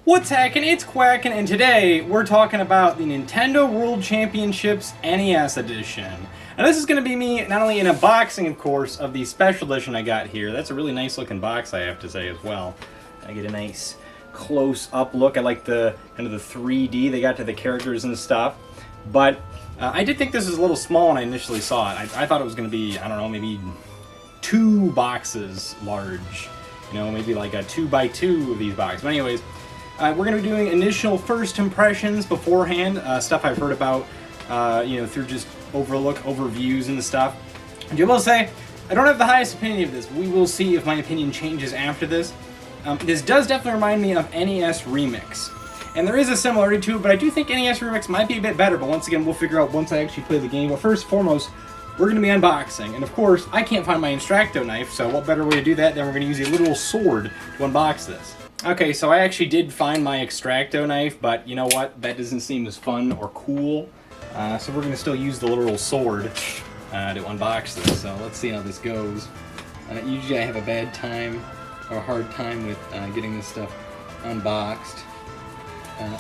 What's hacking? It's Quackin', and today we're talking about the Nintendo World Championships NES edition. Now this is going to be me not only an unboxing, of course, of the special edition I got here. That's a really nice looking box, I have to say, as well. I get a nice close-up look. I like the kind of the 3D they got to the characters and stuff. But I did think this was a little small when I initially saw it. I thought it was going to be, I don't know, maybe 2 boxes large. You know, maybe like a 2x2 of these boxes. But anyways, we're going to be doing initial first impressions beforehand, stuff I've heard about, you know, through just overviews and stuff. And I will say, I don't have the highest opinion of this. We will see if my opinion changes after this. This does definitely remind me of NES Remix. And there is a similarity to it, but I do think NES Remix might be a bit better, but once again, we'll figure out once I actually play the game. But first and foremost, we're going to be unboxing. And of course, I can't find my Extracto knife, so what better way to do that than we're going to use a literal sword to unbox this. Okay, so I actually did find my Extracto knife, but you know what? That doesn't seem as fun or cool. So we're going to still use the literal sword to unbox this. So let's see how this goes. Usually I have a bad time or a hard time with getting this stuff unboxed.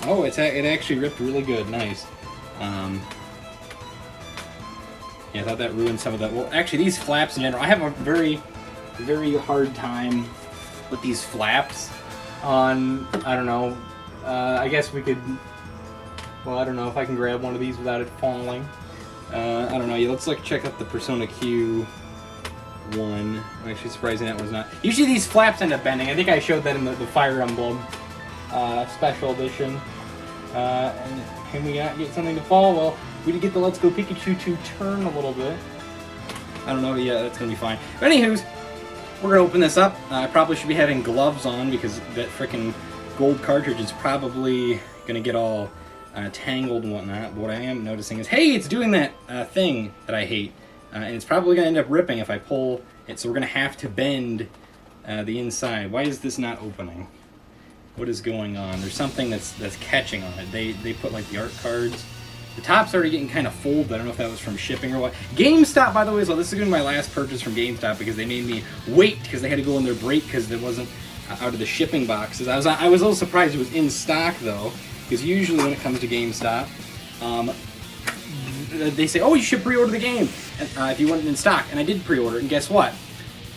Oh, it actually ripped really good. Nice. Yeah, I thought that ruined some of that. Well, actually, these flaps in general, I have a very, very hard time with these flaps. On, I don't know, I guess we could, well, I don't know if I can grab one of these without it falling. I don't know, yeah, let's check out the Persona Q one. I'm actually surprising that one's not. Usually these flaps end up bending. I think I showed that in the Fire Emblem special edition. And can we not get something to fall? Well, we did get the Let's Go Pikachu to turn a little bit. I don't know, yeah, that's gonna be fine. But anywho's, we're going to open this up. I probably should be having gloves on because that frickin' gold cartridge is probably going to get all tangled and whatnot. But what I am noticing is, hey, it's doing that thing that I hate. And it's probably going to end up ripping if I pull it. So we're going to have to bend the inside. Why is this not opening? What is going on? There's something that's catching on it. They put like the art cards. The top's already getting kind of full, but I don't know if that was from shipping or what. GameStop, by the way, so this is going to be my last purchase from GameStop because they made me wait because they had to go in their break because it wasn't out of the shipping boxes. I was a little surprised it was in stock, though, because usually when it comes to GameStop, they say, oh, you should pre-order the game if you want it in stock. And I did pre-order it, and guess what?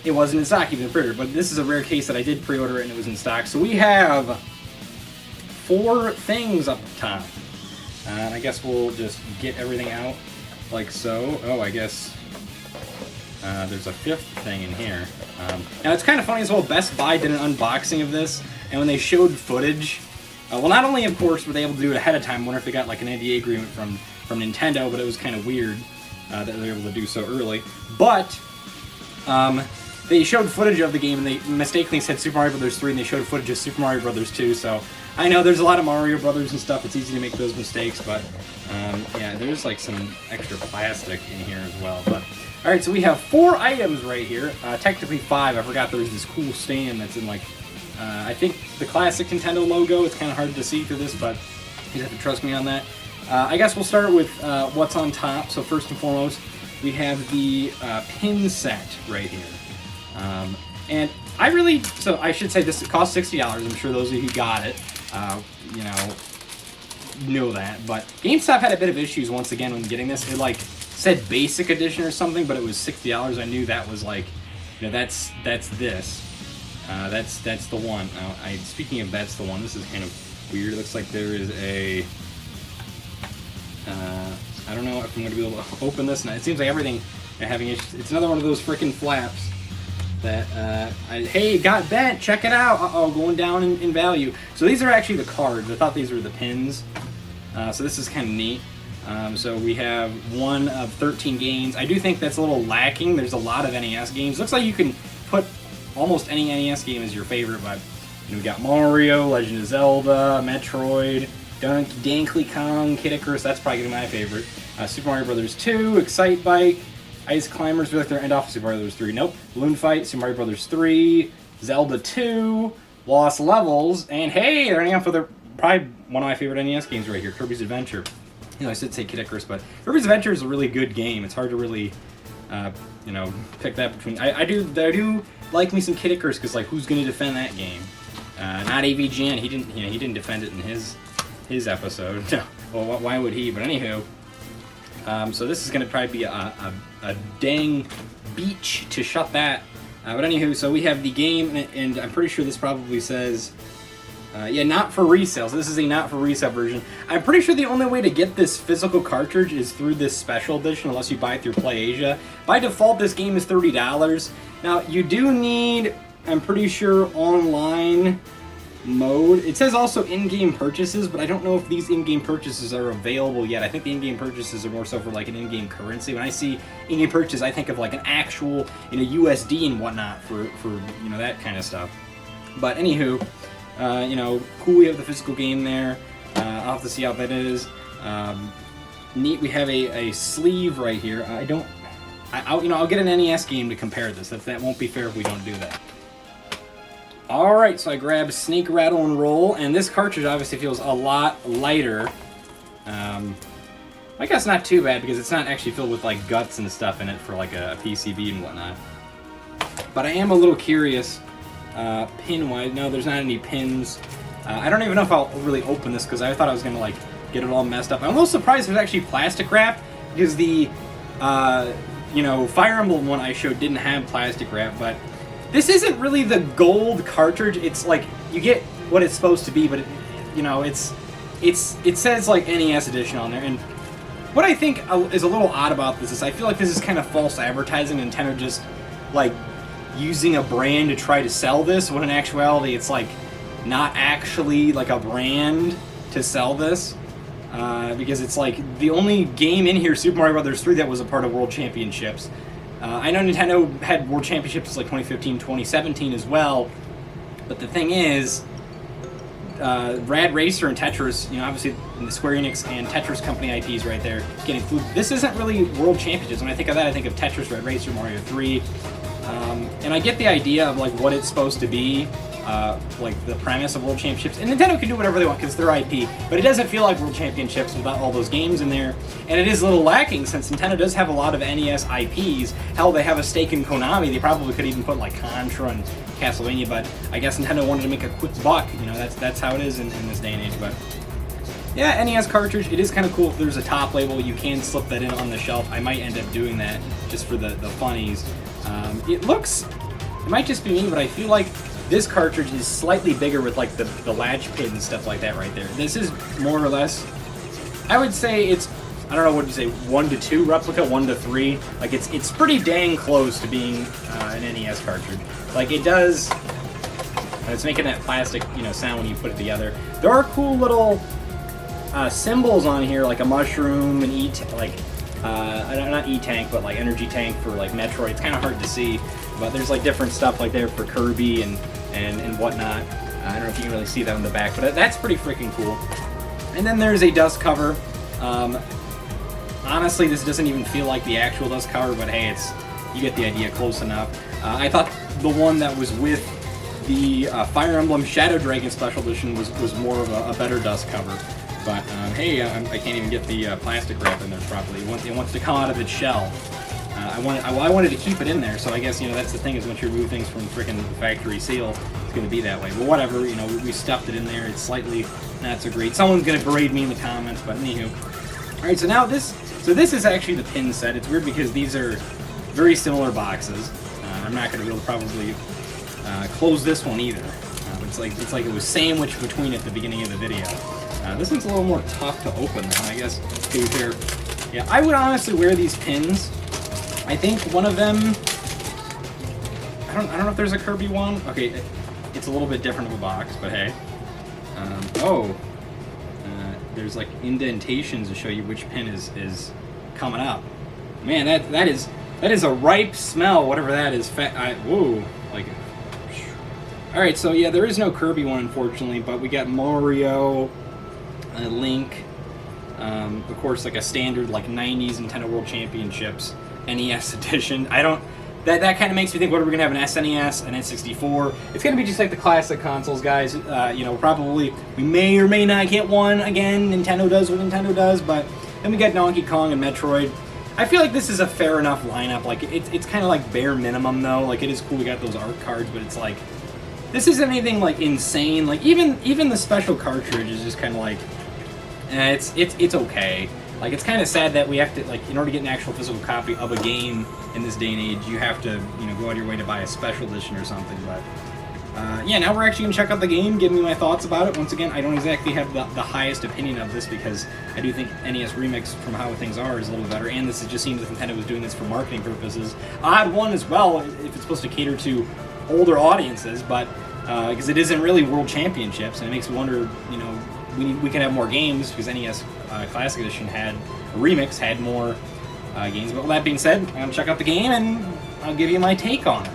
It wasn't in stock even pre-order, but this is a rare case that I did pre-order it and it was in stock. So we have 4 things up top. I guess we'll just get everything out like so. Oh, I guess there's a 5th thing in here. Now, it's kind of funny as well. Best Buy did an unboxing of this, and when they showed footage, well, not only, of course, were they able to do it ahead of time, I wonder if they got like an NDA agreement from Nintendo, but it was kind of weird that they were able to do so early. But they showed footage of the game, and they mistakenly said Super Mario Bros. 3, and they showed footage of Super Mario Bros. 2, so I know there's a lot of Mario Brothers and stuff, it's easy to make those mistakes, but yeah, there's like some extra plastic in here as well. But alright, so we have 4 items right here, technically 5, I forgot there was this cool stand that's in like, I think the classic Nintendo logo. It's kind of hard to see through this, but you have to trust me on that. I guess we'll start with what's on top. So first and foremost, we have the pin set right here. And so I should say this cost $60. I'm sure those of you who got it, you know that. But GameStop had a bit of issues once again when getting this. It like said basic edition or something, but it was $60. I knew that was like, you know, that's this. That's the one. Speaking of that's the one, this is kind of weird. It looks like there is a, I don't know if I'm going to be able to open this. Now, it seems like everything having issues. It's another one of those freaking flaps that, hey, it got bent, check it out. Uh-oh, going down in value. So these are actually the cards. I thought these were the pins. So this is kind of neat. So we have 1 of 13 games. I do think that's a little lacking. There's a lot of NES games. Looks like you can put almost any NES game as your favorite, but you know, we got Mario, Legend of Zelda, Metroid, Donkey Kong, Kid Icarus, that's probably gonna be my favorite. Super Mario Bros. 2, Excite Bike, Ice Climbers, we like their end off Super Mario Bros. 3. Nope. Balloon Fight, Super Mario Bros. 3, Zelda 2, Lost Levels, and hey, they're ending up with probably one of my favorite NES games right here, Kirby's Adventure. You know, I should say Kid Icarus, but Kirby's Adventure is a really good game. It's hard to really, you know, pick that between. I do like me some Kid Icarus because like, who's going to defend that game? Not AVGN. He didn't defend it in his episode. No. Well, why would he? But anywho, so this is gonna probably be a dang beach to shut that. But anywho, so we have the game, and I'm pretty sure this probably says, yeah, not for resale. So this is a not for resale version. I'm pretty sure the only way to get this physical cartridge is through this special edition, unless you buy it through PlayAsia. By default, this game is $30. Now, you do need, I'm pretty sure, online mode. It says also in-game purchases, but I don't know if these in-game purchases are available yet. I think the in-game purchases are more so for like an in-game currency. When I see in-game purchase, I think of like an actual, USD and whatnot for that kind of stuff. But anywho, cool. We have the physical game there. I'll have to see how that is. Neat. We have a sleeve right here. I'll get an NES game to compare this. That won't be fair if we don't do that. Alright, so I grabbed Snake, Rattle, and Roll, and this cartridge obviously feels a lot lighter. I guess not too bad, because it's not actually filled with like guts and stuff in it for like a PCB and whatnot. But I am a little curious, pin-wise. No, there's not any pins. I don't even know if I'll really open this, because I thought I was going to like get it all messed up. I'm a little surprised there's actually plastic wrap, because the Fire Emblem one I showed didn't have plastic wrap, but this isn't really the gold cartridge. It's like, you get what it's supposed to be, but it says like NES edition on there. And what I think is a little odd about this is I feel like this is kind of false advertising. Nintendo just like using a brand to try to sell this, when in actuality it's like not actually like a brand to sell this. Because it's like the only game in here, Super Mario Bros. 3, that was a part of World Championships. I know Nintendo had World Championships like 2015, 2017 as well, but the thing is, Rad Racer and Tetris, obviously the Square Enix and Tetris Company IPs right there get included. This isn't really World Championships. When I think of that, I think of Tetris, Rad Racer, Mario 3, and I get the idea of like what it's supposed to be, like the premise of World Championships. And Nintendo can do whatever they want because it's their IP, but it doesn't feel like World Championships without all those games in there. And it is a little lacking since Nintendo does have a lot of NES IPs. Hell, they have a stake in Konami. They probably could even put like Contra and Castlevania, but I guess Nintendo wanted to make a quick buck. That's how it is in this day and age. But yeah, NES cartridge, it is kind of cool. If there's a top label, you can slip that in on the shelf. I might end up doing that just for the funnies. It might just be me, but I feel like this cartridge is slightly bigger with like the latch pin and stuff like that right there. This is more or less, I would say it's, I don't know, what would you say, 1 to 2 replica, 1 to 3. Like it's pretty dang close to being an NES cartridge. Like it does, it's making that plastic sound when you put it together. There are cool little symbols on here, like a mushroom and not E-Tank, but like energy tank for like Metroid. It's kind of hard to see, but there's like different stuff like there for Kirby and whatnot. I don't know if you can really see that on the back, but that's pretty freaking cool. And then there's a dust cover. Honestly, this doesn't even feel like the actual dust cover, but hey, you get the idea, close enough. I thought the one that was with the Fire Emblem Shadow Dragon Special Edition was more of a better dust cover. But hey, I can't even get the plastic wrap in there properly. It wants to come out of its shell. I wanted to keep it in there, so I guess that's the thing, is once you remove things from freaking factory seal, it's going to be that way. But whatever, we stuffed it in there. It's slightly not so great. Someone's going to berate me in the comments, but anywho. All right, so now this is actually the pin set. It's weird because these are very similar boxes. I'm not going to be able to probably close this one either. It's like it was sandwiched between at the beginning of the video. This one's a little more tough to open though, I guess. Here. Yeah, I would honestly wear these pins. I think one of them, I don't know if there's a Kirby one. Okay, it's a little bit different of a box, but hey. There's like indentations to show you which pin is coming up. Man, that is a ripe smell, whatever that is. Whoa, like. All right, so yeah, there is no Kirby one unfortunately, but we got Mario, Link, of course, like a standard like 90s Nintendo World Championships NES edition. That kind of makes me think, what are we gonna have, an SNES, an N64? It's gonna be just like the classic consoles, guys. Probably we may or may not get one again. Nintendo does what Nintendo does, but then we got Donkey Kong and Metroid. I feel like this is a fair enough lineup. Like it's kind of like bare minimum though. Like it is cool we got those art cards, but it's like this isn't anything like insane. Like even the special cartridge is just kind of like, it's okay. Like, it's kind of sad that we have to, like, in order to get an actual physical copy of a game in this day and age, you have to, you know, go out of your way to buy a special edition or something. But yeah, now we're actually gonna check out the game, give me my thoughts about it. Once again, I don't exactly have the highest opinion of this because I do think NES Remix, from how things are, is a little better. And this just seems that Nintendo was doing this for marketing purposes. Odd one as well, if it's supposed to cater to older audiences, but because it isn't really World Championships, and it makes me wonder, you know, we can have more games because NES Classic Edition Remix had more games. But with that being said, I'm gonna check out the game and I'll give you my take on it.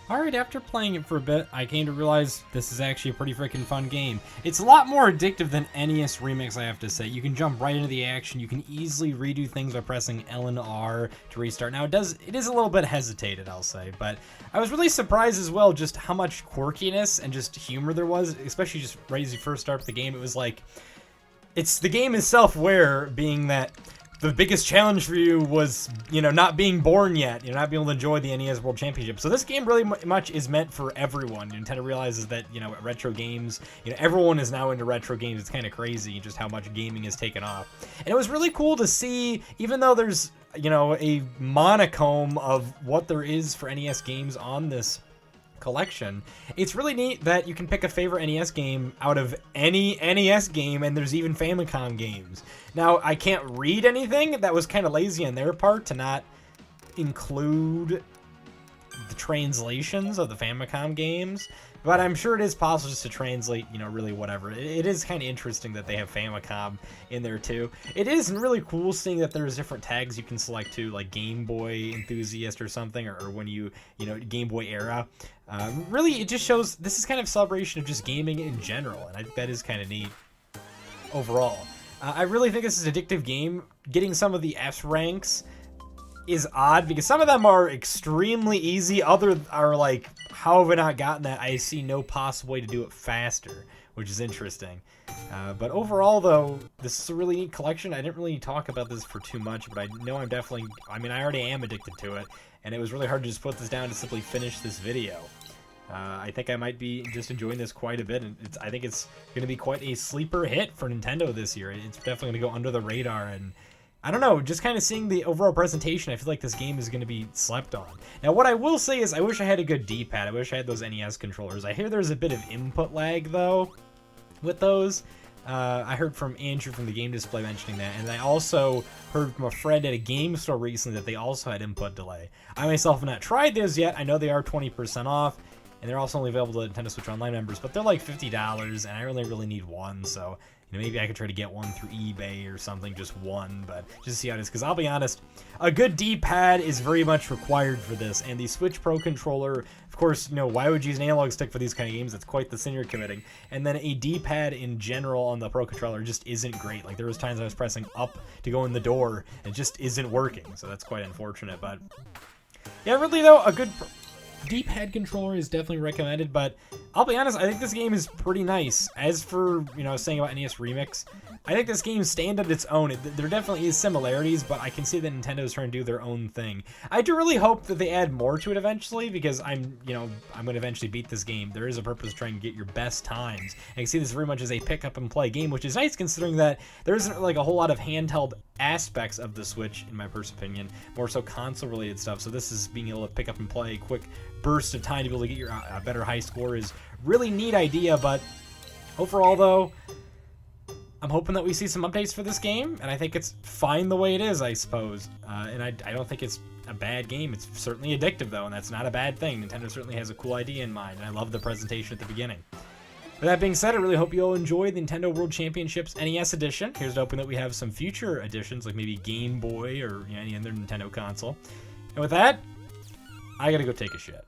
Alright, after playing it for a bit, I came to realize this is actually a pretty freaking fun game. It's a lot more addictive than NES Remix, I have to say. You can jump right into the action, you can easily redo things by pressing L and R to restart. Now, it is a little bit hesitated, I'll say, but I was really surprised as well just how much quirkiness and just humor there was, especially just right as you first start the game. It was like, the game is self-aware, being that the biggest challenge for you was, you know, not being born yet, you know, not being able to enjoy the NES World Championship. So this game really much is meant for everyone. Nintendo realizes that, you know, retro games, you know, everyone is now into retro games. It's kind of crazy just how much gaming has taken off. And it was really cool to see, even though there's, you know, a monochrome of what there is for NES games on this collection, it's really neat that you can pick a favorite NES game out of any NES game, and there's even Famicom games. Now, I can't read anything. That was kind of lazy on their part to not include the translations of the Famicom games, but I'm sure it is possible just to translate, you know, really whatever. It is kind of interesting that they have Famicom in there too. It is really cool seeing that there's different tags you can select too, like Game Boy Enthusiast or something, or when you know, Game Boy era. Really, it just shows this is kind of a celebration of just gaming in general, and I think that is kind of neat overall. I really think this is an addictive game. Getting some of the S ranks is odd because some of them are extremely easy. Others are like, how have I not gotten that? I see no possible way to do it faster, which is interesting. But overall, though, this is a really neat collection. I didn't really talk about this for too much, but I know I'm definitely, I mean, I already am addicted to it, and it was really hard to just put this down to simply finish this video. I think I might be just enjoying this quite a bit, and I think it's going to be quite a sleeper hit for Nintendo this year. It's definitely going to go under the radar, and I don't know, just kind of seeing the overall presentation, I feel like this game is going to be slept on. Now, what I will say is I wish I had a good D-pad. I wish I had those NES controllers. I hear there's a bit of input lag, though, with those. I heard from Andrew from the Game Display mentioning that, and I also heard from a friend at a game store recently that they also had input delay. I myself have not tried those yet. I know they are 20% off, and they're also only available to Nintendo Switch Online members, but they're like $50, and I only really need one, so you know, maybe I could try to get one through eBay or something, just one, but just to see how it is, because I'll be honest, a good D-pad is very much required for this, and the Switch Pro controller, of course, you know, why would you use an analog stick for these kind of games? It's quite the sin you're committing, and then a D-pad in general on the Pro controller just isn't great. Like, there was times I was pressing up to go in the door, and it just isn't working, so that's quite unfortunate, but yeah, really though, a good D-pad controller is definitely recommended, but I'll be honest, I think this game is pretty nice. As for, you know, saying about NES Remix, I think this game stands on its own. There definitely is similarities, but I can see that Nintendo's trying to do their own thing. I do really hope that they add more to it eventually, because I'm going to eventually beat this game. There is a purpose trying to get your best times. And I see this very much as a pick-up-and-play game, which is nice considering that there isn't like a whole lot of handheld aspects of the Switch, in my personal opinion, more so console-related stuff. So this is being able to pick up and play a quick burst of time to be able to get your better high score is really neat idea, but overall, though, I'm hoping that we see some updates for this game, and I think it's fine the way it is, I suppose. And I don't think it's a bad game. It's certainly addictive, though, and that's not a bad thing. Nintendo certainly has a cool idea in mind, and I love the presentation at the beginning. With that being said, I really hope you all enjoyed the Nintendo World Championships NES edition. Here's hoping that we have some future editions, like maybe Game Boy or any other Nintendo console. And with that, I gotta go take a shit.